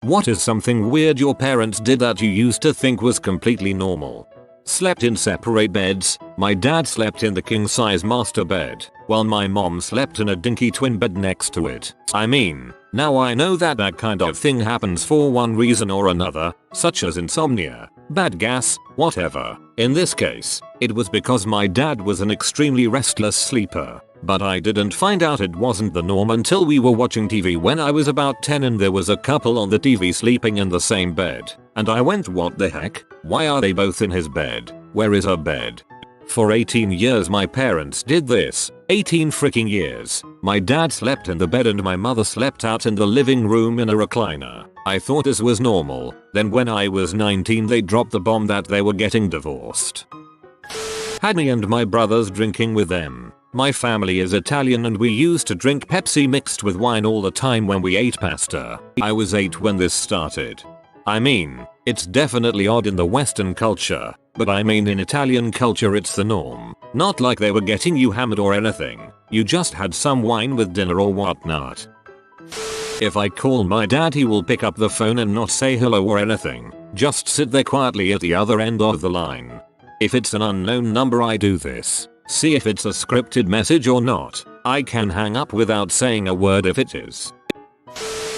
What is something weird your parents did that you used to think was completely normal? Slept in separate beds. My dad slept in the king-size master bed, while my mom slept in a dinky twin bed next to it. I mean, now I know that kind of thing happens for one reason or another, such as insomnia, bad gas, whatever. In this case, it was because my dad was an extremely restless sleeper. But I didn't find out it wasn't the norm until we were watching TV when I was about 10 and there was a couple on the TV sleeping in the same bed. And I went, what the heck? Why are they both in his bed? Where is her bed? For 18 years my parents did this. 18 freaking years. My dad slept in the bed and my mother slept out in the living room in a recliner. I thought this was normal. Then when I was 19 they dropped the bomb that they were getting divorced. Had me and my brothers drinking with them. My family is Italian and we used to drink Pepsi mixed with wine all the time when we ate pasta. I was 8 when this started. I mean, it's definitely odd in the Western culture, but I mean in Italian culture it's the norm. Not like they were getting you hammered or anything. You just had some wine with dinner or whatnot. If I call my dad he will pick up the phone and not say hello or anything. Just sit there quietly at the other end of the line. If it's an unknown number I do this. See if it's a scripted message or not. I can hang up without saying a word if it is.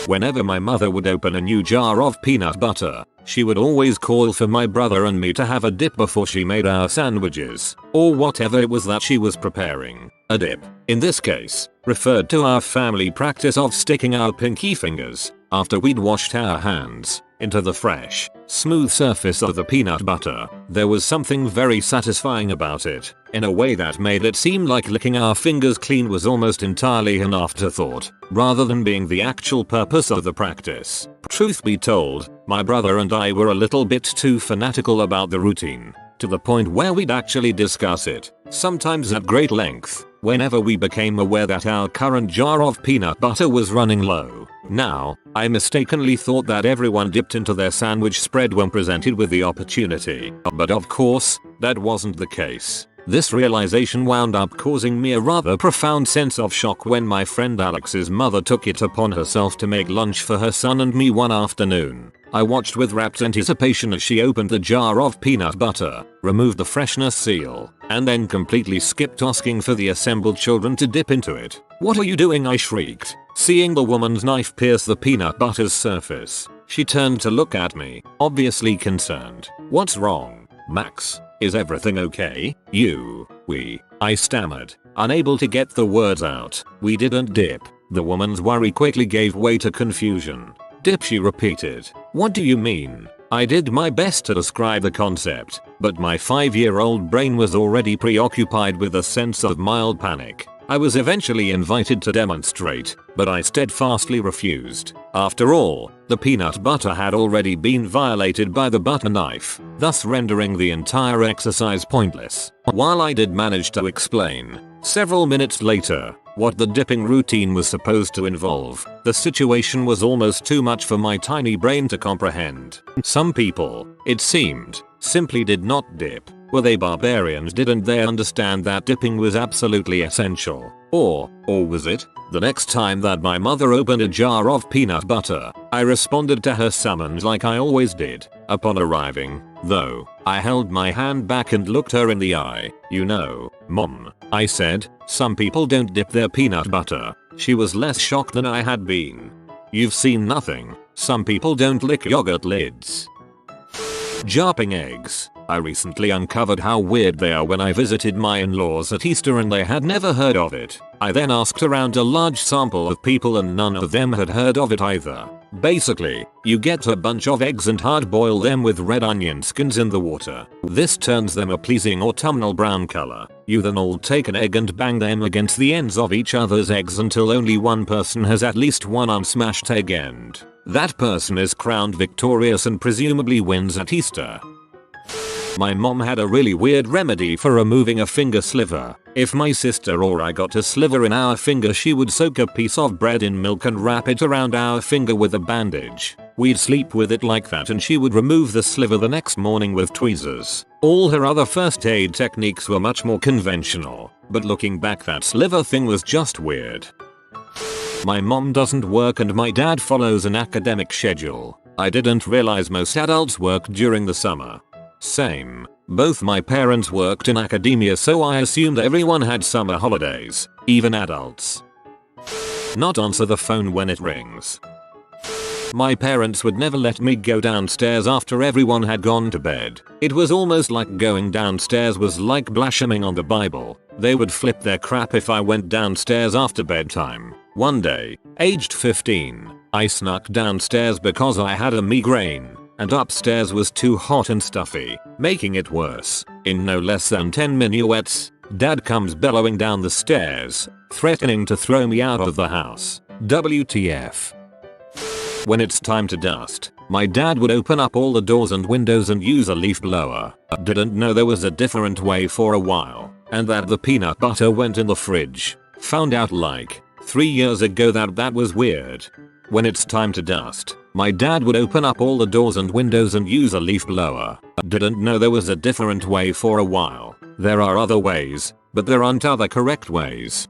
Whenever my mother would open a new jar of peanut butter, she would always call for my brother and me to have a dip before she made our sandwiches, or whatever it was that she was preparing. A dip, in this case, referred to our family practice of sticking our pinky fingers, after we'd washed our hands, into the fresh, smooth surface of the peanut butter. There was something very satisfying about it, in a way that made it seem like licking our fingers clean was almost entirely an afterthought, rather than being the actual purpose of the practice. Truth be told, my brother and I were a little bit too fanatical about the routine, to the point where we'd actually discuss it, sometimes at great length, whenever we became aware that our current jar of peanut butter was running low. Now, I mistakenly thought that everyone dipped into their sandwich spread when presented with the opportunity. But of course, that wasn't the case. This realization wound up causing me a rather profound sense of shock when my friend Alex's mother took it upon herself to make lunch for her son and me one afternoon. I watched with rapt anticipation as she opened the jar of peanut butter, removed the freshness seal, and then completely skipped asking for the assembled children to dip into it. "What are you doing?" I shrieked, seeing the woman's knife pierce the peanut butter's surface. She turned to look at me, obviously concerned. "What's wrong, Max? Is everything okay?" I stammered, unable to get the words out. "We didn't dip." The woman's worry quickly gave way to confusion. "Dip," she repeated. "What do you mean?" I did my best to describe the concept, but my 5-year-old brain was already preoccupied with a sense of mild panic. I was eventually invited to demonstrate, but I steadfastly refused. After all, the peanut butter had already been violated by the butter knife, thus rendering the entire exercise pointless. While I did manage to explain, several minutes later, what the dipping routine was supposed to involve, the situation was almost too much for my tiny brain to comprehend. Some people, it seemed, simply did not dip. Were they barbarians? Didn't they understand that dipping was absolutely essential? Or was it? The next time that my mother opened a jar of peanut butter, I responded to her summons like I always did. Upon arriving, though, I held my hand back and looked her in the eye. "You know, Mom," I said, "some people don't dip their peanut butter." She was less shocked than I had been. "You've seen nothing. Some people don't lick yogurt lids." Jarping eggs. I recently uncovered how weird they are when I visited my in-laws at Easter and they had never heard of it. I then asked around a large sample of people and none of them had heard of it either. Basically, you get a bunch of eggs and hard boil them with red onion skins in the water. This turns them a pleasing autumnal brown color. You then all take an egg and bang them against the ends of each other's eggs until only one person has at least one unsmashed egg end. That person is crowned victorious and presumably wins at Easter. My mom had a really weird remedy for removing a finger sliver. If my sister or I got a sliver in our finger, she would soak a piece of bread in milk and wrap it around our finger with a bandage. We'd sleep with it like that and she would remove the sliver the next morning with tweezers. All her other first aid techniques were much more conventional, but looking back, that sliver thing was just weird. My mom doesn't work and my dad follows an academic schedule. I didn't realize most adults work during the summer. Same. Both my parents worked in academia, so I assumed everyone had summer holidays, even adults. Not answer the phone when it rings. My parents would never let me go downstairs after everyone had gone to bed. It was almost like going downstairs was like blaspheming on the Bible. They would flip their crap if I went downstairs after bedtime. One day, aged 15, I snuck downstairs because I had a migraine, and upstairs was too hot and stuffy, making it worse. In no less than 10 minuets, Dad comes bellowing down the stairs, threatening to throw me out of the house. WTF. When it's time to dust, my dad would open up all the doors and windows and use a leaf blower. Didn't know there was a different way for a while, and that the peanut butter went in the fridge. Found out like 3 years ago that was weird. When it's time to dust, my dad would open up all the doors and windows and use a leaf blower. Didn't know there was a different way for a while. There are other ways, but there aren't other correct ways.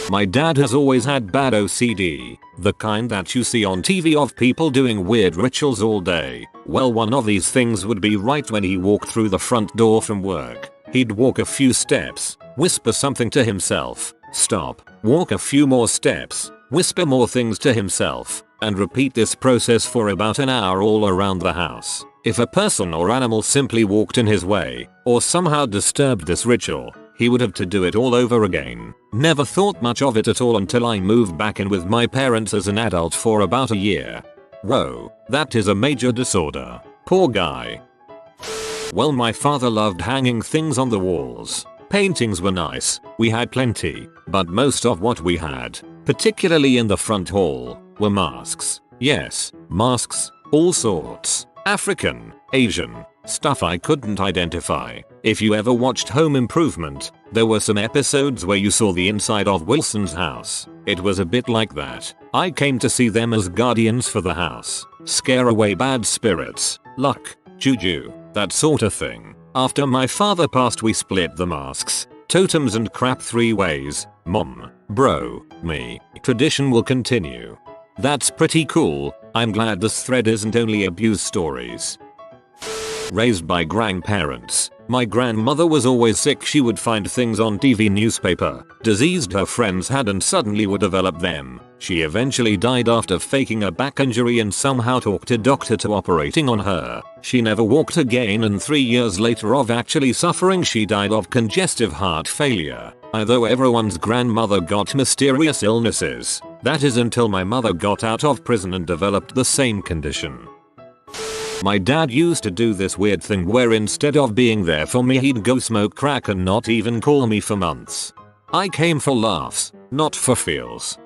My dad has always had bad OCD, the kind that you see on TV of people doing weird rituals all day. Well, one of these things would be right when he walked through the front door from work. He'd walk a few steps, whisper something to himself, stop, walk a few more steps, whisper more things to himself, and repeat this process for about an hour all around the house. If a person or animal simply walked in his way, or somehow disturbed this ritual, he would have to do it all over again. Never thought much of it at all until I moved back in with my parents as an adult for about a year. Whoa, that is a major disorder. Poor guy. Well, my father loved hanging things on the walls. Paintings were nice, we had plenty, but most of what we had, particularly in the front hall, were masks. Yes, masks, all sorts. African, Asian, stuff I couldn't identify. If you ever watched Home Improvement, there were some episodes where you saw the inside of Wilson's house. It was a bit like that. I came to see them as guardians for the house. Scare away bad spirits, luck, juju, that sort of thing. After my father passed, we split the masks, totems and crap 3 ways: mom, bro, me. Tradition will continue. That's pretty cool. I'm glad this thread isn't only abuse stories. Raised by grandparents. My grandmother was always sick. She would find things on TV, newspaper, diseased her friends had, and suddenly would develop them. She eventually died after faking a back injury and somehow talked a doctor to operating on her. She never walked again, and 3 years later of actually suffering, she died of congestive heart failure. Although everyone's grandmother got mysterious illnesses, that is until my mother got out of prison and developed the same condition. My dad used to do this weird thing where instead of being there for me, he'd go smoke crack and not even call me for months. I came for laughs, not for feels.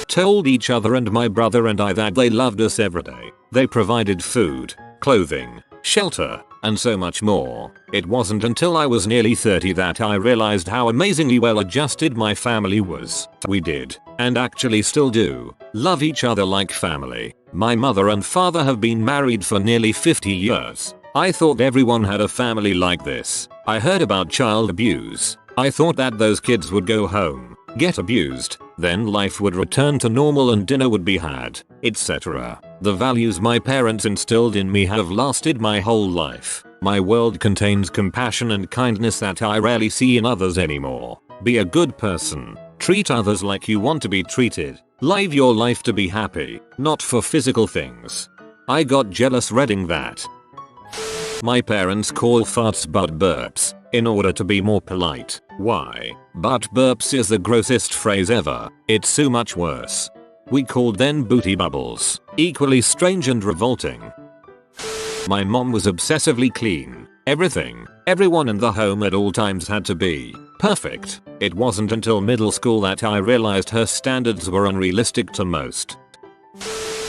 Told each other and my brother and I that they loved us every day. They provided food, clothing, shelter, and so much more. It wasn't until I was nearly 30 that I realized how amazingly well adjusted my family was. We did, and actually still do, love each other like family. My mother and father have been married for nearly 50 years. I thought everyone had a family like this. I heard about child abuse. I thought that those kids would go home, get abused, then life would return to normal and dinner would be had, etc. The values my parents instilled in me have lasted my whole life. My world contains compassion and kindness that I rarely see in others anymore. Be a good person. Treat others like you want to be treated. Live your life to be happy, not for physical things. I got jealous reading that. My parents call farts butt burps, in order to be more polite. Why? Butt burps is the grossest phrase ever. It's so much worse. We called them booty bubbles, equally strange and revolting. My mom was obsessively clean. Everything, everyone in the home at all times had to be perfect. It wasn't until middle school that I realized her standards were unrealistic to most.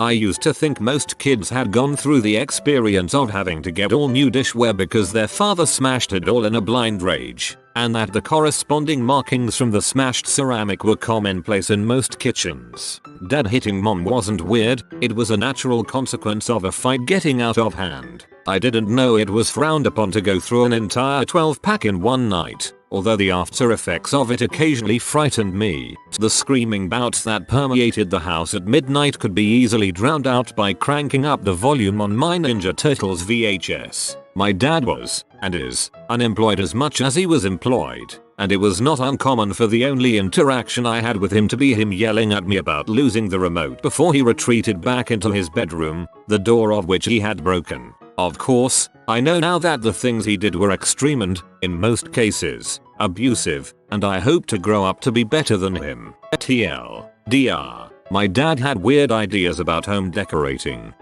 I used to think most kids had gone through the experience of having to get all new dishware because their father smashed it all in a blind rage, and that the corresponding markings from the smashed ceramic were commonplace in most kitchens. Dad hitting mom wasn't weird, it was a natural consequence of a fight getting out of hand. I didn't know it was frowned upon to go through an entire 12-pack in one night. although the after effects of it occasionally frightened me. The screaming bouts that permeated the house at midnight could be easily drowned out by cranking up the volume on my Ninja Turtles VHS. My dad was, and is, unemployed as much as he was employed, and it was not uncommon for the only interaction I had with him to be him yelling at me about losing the remote before he retreated back into his bedroom, the door of which he had broken. Of course, I know now that the things he did were extreme and, in most cases, abusive, and I hope to grow up to be better than him. TLDR. My dad had weird ideas about home decorating.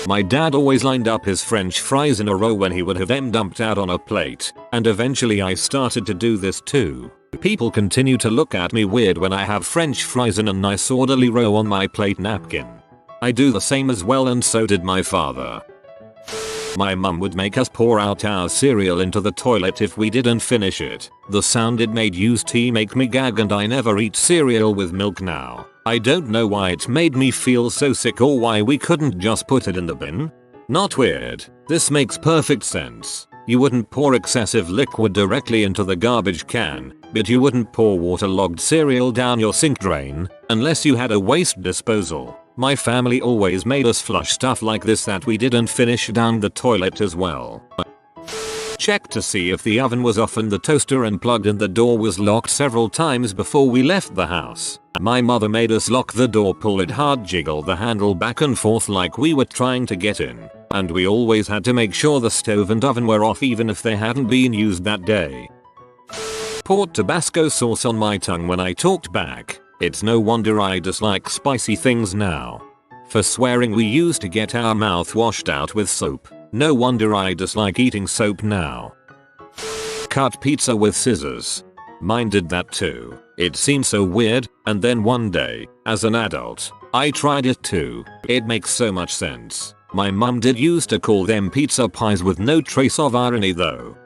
My dad always lined up his french fries in a row when he would have them dumped out on a plate, and eventually I started to do this too. People continue to look at me weird when I have french fries in a nice orderly row on my plate napkin. I do the same as well, and so did my father. My mum would make us pour out our cereal into the toilet if we didn't finish it. The sound it made used to make me gag, and I never eat cereal with milk now. I don't know why it made me feel so sick or why we couldn't just put it in the bin. Not weird. This makes perfect sense. You wouldn't pour excessive liquid directly into the garbage can, but you wouldn't pour waterlogged cereal down your sink drain, unless you had a waste disposal. My family always made us flush stuff like this that we didn't finish down the toilet as well. Checked to see if the oven was off and the toaster unplugged and the door was locked several times before we left the house. My mother made us lock the door, pull it hard, jiggle the handle back and forth like we were trying to get in. And we always had to make sure the stove and oven were off even if they hadn't been used that day. Poured Tabasco sauce on my tongue when I talked back. It's no wonder I dislike spicy things now. For swearing we used to get our mouth washed out with soap. No wonder I dislike eating soap now. Cut pizza with scissors. Mine did that too. It seemed so weird, and then one day, as an adult, I tried it too. It makes so much sense. My mum did used to call them pizza pies with no trace of irony though.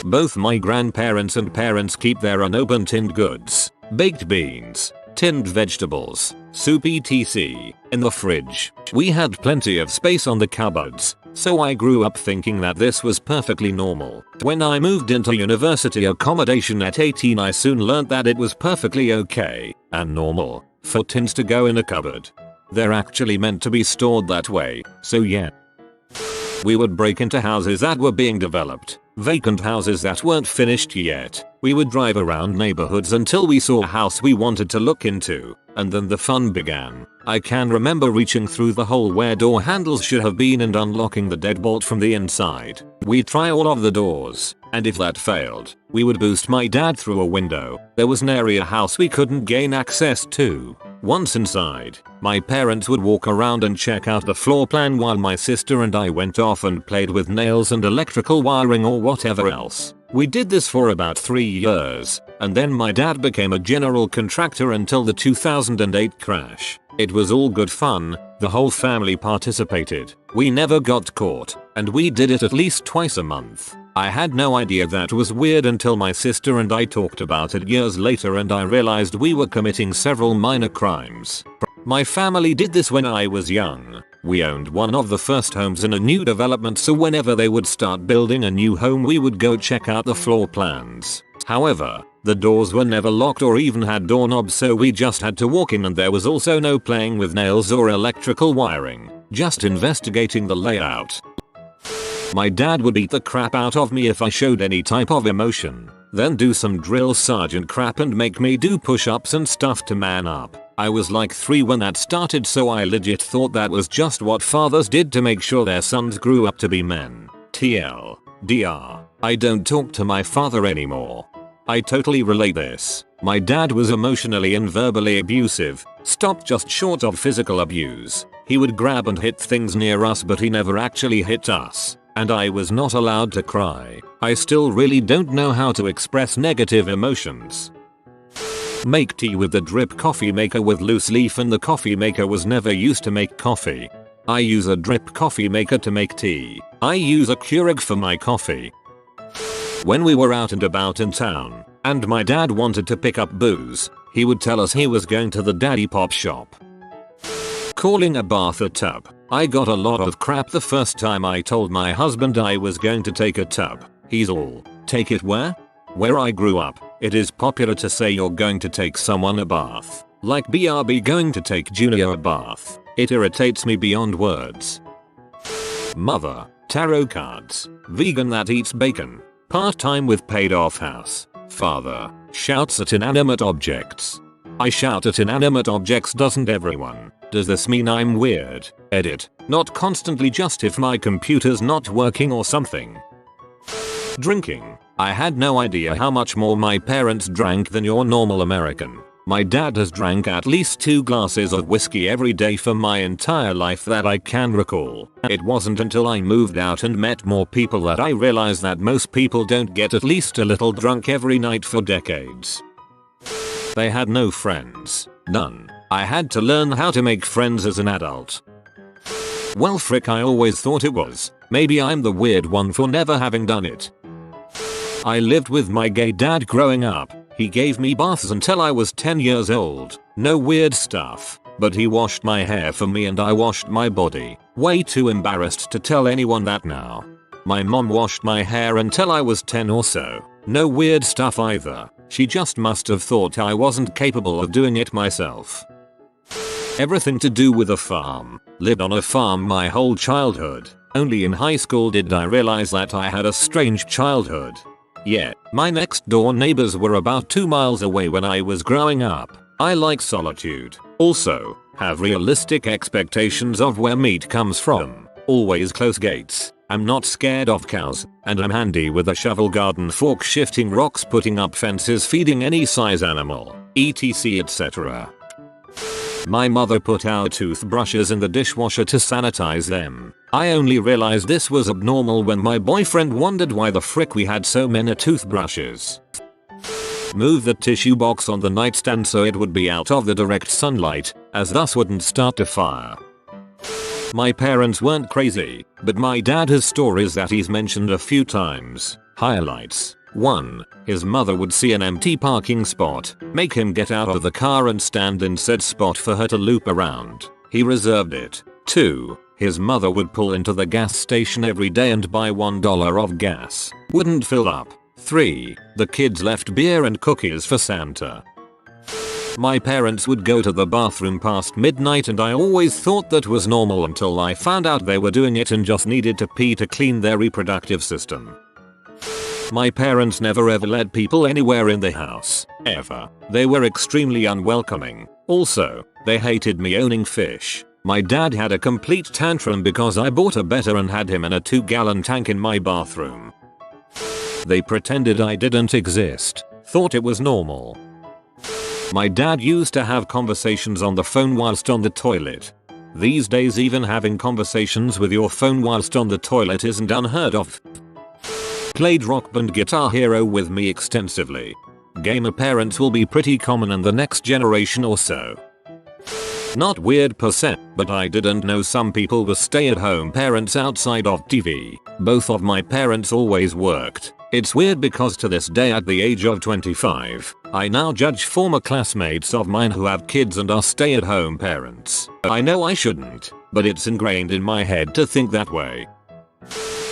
Both my grandparents and parents keep their unopened tinned goods, baked beans, tinned vegetables, soup etc. in the fridge. We had plenty of space on the cupboards, so I grew up thinking that this was perfectly normal. When I moved into university accommodation at 18, I soon learned that it was perfectly okay and normal for tins to go in a cupboard. They're actually meant to be stored that way, so yeah. We would break into houses that were being developed, vacant houses that weren't finished yet. We would drive around neighborhoods until we saw a house we wanted to look into, and then the fun began. I can remember reaching through the hole where door handles should have been and unlocking the deadbolt from the inside. We'd try all of the doors, and if that failed, we would boost my dad through a window. There was an area house we couldn't gain access to. Once inside, my parents would walk around and check out the floor plan while my sister and I went off and played with nails and electrical wiring or whatever else. We did this for about 3 years, and then my dad became a general contractor until the 2008 crash. It was all good fun, the whole family participated, we never got caught, and we did it at least twice a month. I had no idea that was weird until my sister and I talked about it years later and I realized we were committing several minor crimes. My family did this when I was young. We owned one of the first homes in a new development, so whenever they would start building a new home we would go check out the floor plans. However, the doors were never locked or even had doorknobs, so we just had to walk in, and there was also no playing with nails or electrical wiring, just investigating the layout. My dad would beat the crap out of me if I showed any type of emotion, then do some drill sergeant crap and make me do push-ups and stuff to man up. I was like 3 when that started, so I legit thought that was just what fathers did to make sure their sons grew up to be men. TLDR. I don't talk to my father anymore. I totally relate this. My dad was emotionally and verbally abusive, stopped just short of physical abuse. He would grab and hit things near us, but he never actually hit us. And I was not allowed to cry. I still really don't know how to express negative emotions. Make tea with the drip coffee maker with loose leaf, and the coffee maker was never used to make coffee. I use a drip coffee maker to make tea. I use a Keurig for my coffee. When we were out and about in town, and my dad wanted to pick up booze, he would tell us he was going to the daddy pop shop. Calling a bath a tub. I got a lot of crap the first time I told my husband I was going to take a tub. He's all, "Take it where?" Where I grew up, it is popular to say you're going to take someone a bath. Like BRB going to take Junior a bath. It irritates me beyond words. Mother, tarot cards, vegan that eats bacon, part-time with paid-off house. Father, shouts at inanimate objects. I shout at inanimate objects, doesn't everyone? Does this mean I'm weird? Edit, not constantly, just if my computer's not working or something. Drinking. I had no idea how much more my parents drank than your normal American. My dad has drank at least 2 glasses of whiskey every day for my entire life that I can recall. It wasn't until I moved out and met more people that I realized that most people don't get at least a little drunk every night for decades. They had no friends. None. I had to learn how to make friends as an adult. Well, frick, I always thought it was. Maybe I'm the weird one for never having done it. I lived with my gay dad growing up. He gave me baths until I was 10 years old. No weird stuff. But he washed my hair for me and I washed my body. Way too embarrassed to tell anyone that now. My mom washed my hair until I was 10 or so. No weird stuff either. She just must have thought I wasn't capable of doing it myself. Everything to do with a farm. Lived on a farm my whole childhood. Only in high school did I realize that I had a strange childhood. Yeah, my next door neighbors were about 2 miles away when I was growing up. I like solitude. Also, have realistic expectations of where meat comes from. Always close gates. I'm not scared of cows, and I'm handy with a shovel, garden fork, shifting rocks, putting up fences, feeding any size animal, etc, etc. My mother put our toothbrushes in the dishwasher to sanitize them. I only realized this was abnormal when my boyfriend wondered why the frick we had so many toothbrushes. Move the tissue box on the nightstand so it would be out of the direct sunlight, as thus wouldn't start a fire. My parents weren't crazy, but my dad has stories that he's mentioned a few times. Highlights. 1. His mother would see an empty parking spot, make him get out of the car and stand in said spot for her to loop around. He reserved it. 2. His mother would pull into the gas station every day and buy $1 of gas. Wouldn't fill up. 3. The kids left beer and cookies for Santa. My parents would go to the bathroom past midnight and I always thought that was normal until I found out they were doing it and just needed to pee to clean their reproductive system. My parents never ever let people anywhere in the house. Ever. They were extremely unwelcoming. Also, they hated me owning fish. My dad had a complete tantrum because I bought a better and had him in a 2-gallon tank in my bathroom. They pretended I didn't exist. Thought it was normal. My dad used to have conversations on the phone whilst on the toilet. These days even having conversations with your phone whilst on the toilet isn't unheard of. Played Rock Band Guitar Hero with me extensively. Gamer parents will be pretty common in the next generation or so. Not weird per se, but I didn't know some people were stay-at-home parents outside of TV. Both of my parents always worked. It's weird because to this day at the age of 25, I now judge former classmates of mine who have kids and are stay-at-home parents. I know I shouldn't, but it's ingrained in my head to think that way.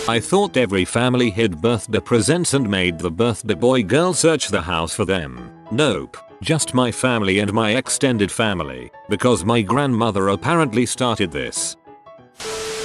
I thought every family hid birthday presents and made the birthday boy girl search the house for them. Nope. Just my family and my extended family, because my grandmother apparently started this.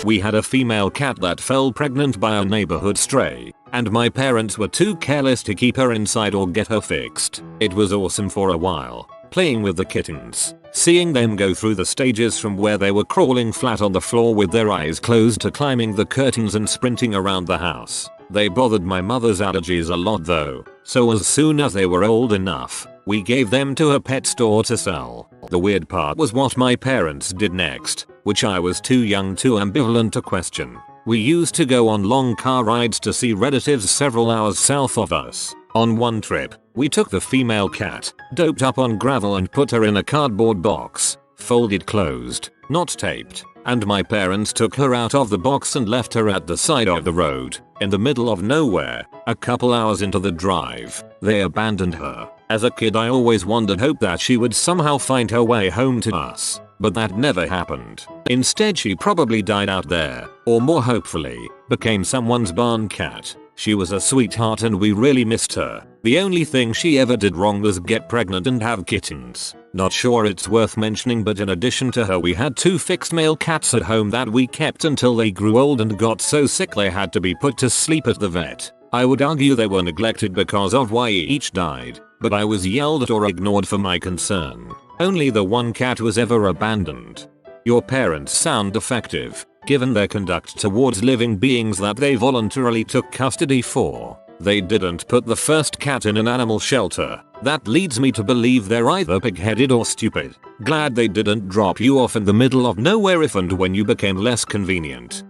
We had a female cat that fell pregnant by a neighborhood stray, and my parents were too careless to keep her inside or get her fixed. It was awesome for a while, playing with the kittens, seeing them go through the stages from where they were crawling flat on the floor with their eyes closed to climbing the curtains and sprinting around the house. They bothered my mother's allergies a lot though, so as soon as they were old enough, we gave them to a pet store to sell. The weird part was what my parents did next, which I was too young too ambivalent to question. We used to go on long car rides to see relatives several hours south of us. On one trip, we took the female cat, doped up on gravel and put her in a cardboard box, folded closed, not taped, and my parents took her out of the box and left her at the side of the road, in the middle of nowhere. A couple hours into the drive, they abandoned her. As a kid I always hoped that she would somehow find her way home to us, but that never happened. Instead she probably died out there, or more hopefully, became someone's barn cat. She was a sweetheart and we really missed her. The only thing she ever did wrong was get pregnant and have kittens. Not sure it's worth mentioning, but in addition to her we had 2 fixed male cats at home that we kept until they grew old and got so sick they had to be put to sleep at the vet. I would argue they were neglected because of why each died, but I was yelled at or ignored for my concern. Only the one cat was ever abandoned. Your parents sound effective, given their conduct towards living beings that they voluntarily took custody for. They didn't put the first cat in an animal shelter. That leads me to believe they're either pig-headed or stupid. Glad they didn't drop you off in the middle of nowhere if and when you became less convenient.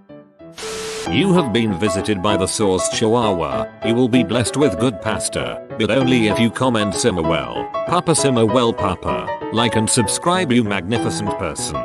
You have been visited by the source Chihuahua. You will be blessed with good pasta, but only if you comment simmer well. Papa simmer well, Papa. Like and subscribe, you magnificent person.